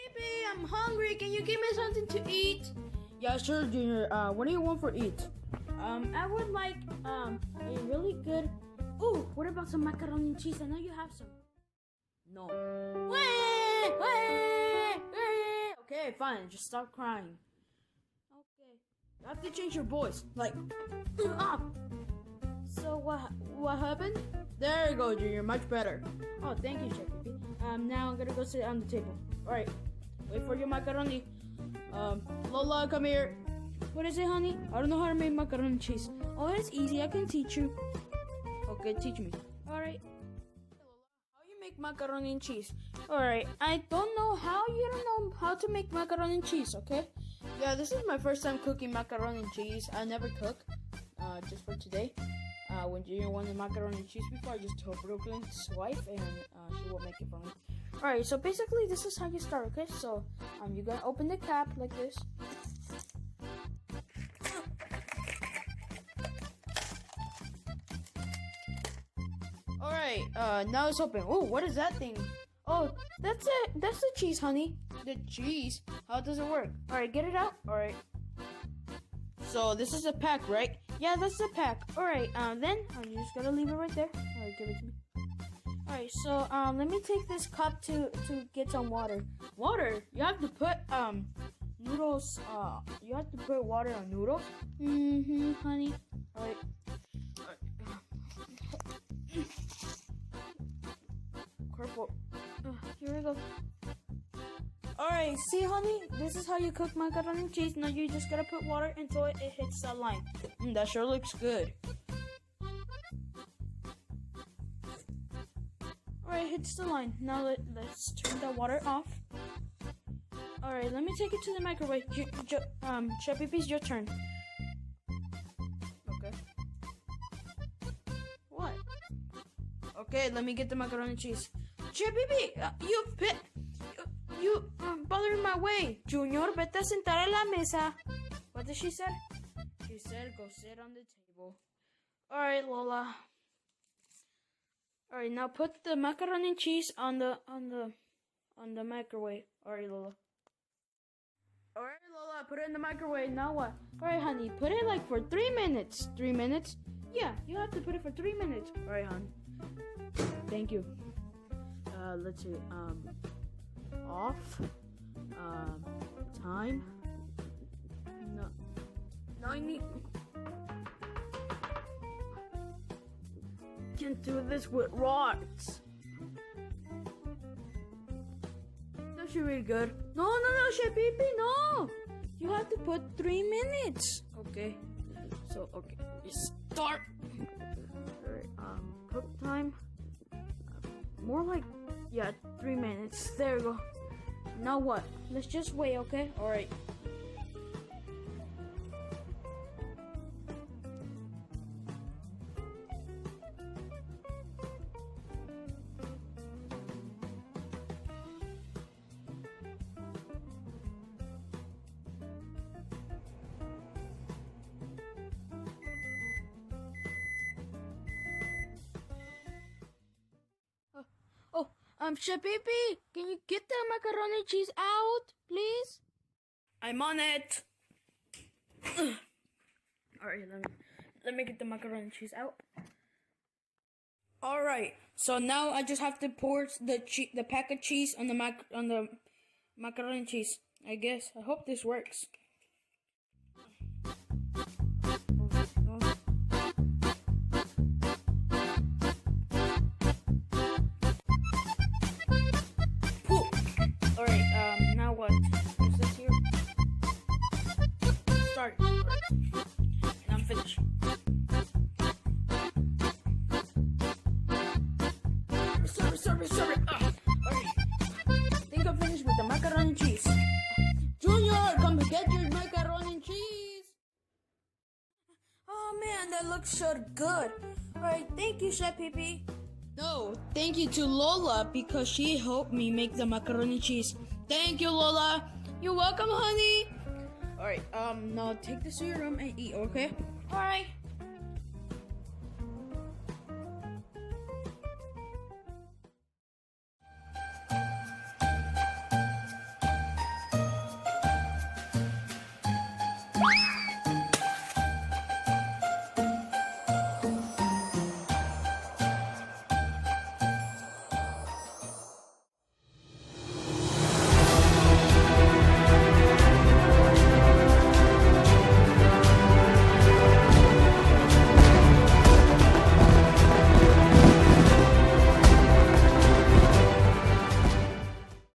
Baby, I'm hungry. Can you give me something to eat? Yeah, sure, Junior. What do you want for eat? I would like a really good. Oh, what about some macaroni and cheese? I know you have some. No. Okay, fine. Just stop crying. Okay. You have to change your voice. Like, up. So what happened? There you go, Junior. Much better. Oh, thank you, Chef. Now I'm gonna go sit on the table. All right. Wait for your macaroni. Lola, come here. What is it, honey? I don't know how to make macaroni and cheese. Oh, it's easy. I can teach you. Okay, teach me. All right. How you make macaroni and cheese? All right. I don't know how you don't know how to make macaroni and cheese. Okay. Yeah, this is my first time cooking macaroni and cheese. I never cook. Just for today. When Junior wanted macaroni and cheese before, I just told Brooklyn's wife, and she will make it for me. Alright, so basically this is how you start, okay? So you gotta open the cap like this. Alright, now it's open. Oh, what is that thing? Oh, that's it. That's the cheese, honey. The cheese? How does it work? Alright, get it out. Alright. So this is a pack, right? Yeah, that's the pack. Alright, then you just gotta leave it right there. Alright, give it to me. Alright, so let me take this cup to get some water. Water? You have to put noodles. You have to put water on noodles. Honey. Alright. Careful. Here we go. Alright, see, honey? This is how you cook macaroni and cheese. Now you just gotta put water until it hits that line. That sure looks good. Alright, hits the line. Now let's turn the water off. Alright, let me take it to the microwave. Chef Pee-Pee's your turn. Okay. What? Okay, let me get the macaroni and cheese. Chef Pee-Pee, you bothering my way. Junior, vete a sentar a la mesa. What did she say? She said go sit on the table. Alright, Lola. Alright, now put the macaroni and cheese on the microwave. Alright, Lola. Alright, Lola, put it in the microwave. Now what? Alright, honey, put it like for 3 minutes. 3 minutes? Yeah, you have to put it for 3 minutes. Alright, hon. Thank you. Let's see. Off. Time. No, I need. Can't do this with rods. That's really good. No, Chef Pee-Pee, no. You have to put 3 minutes. Okay. So okay, we start. Alright. Cook time. More like 3 minutes. There we go. Now what? Let's just wait, okay? Alright. Chef Pee-Pee, can you get the macaroni and cheese out, please? I'm on it. Alright, let me get the macaroni and cheese out. Alright, so now I just have to pour the pack of cheese on the macaroni and cheese. I guess. I hope this works. Now what? What's this here? Start. And I'm finished. Sorry. Alright. I think I'm finished with the macaroni and cheese. Junior, come get your macaroni and cheese. Oh man, that looks so good. Alright, thank you, Chef Pee-Pee. No, thank you to Lola because she helped me make the macaroni and cheese. Thank you, Lola. You're welcome, honey. Alright, now take this to your room and eat, okay? Alright.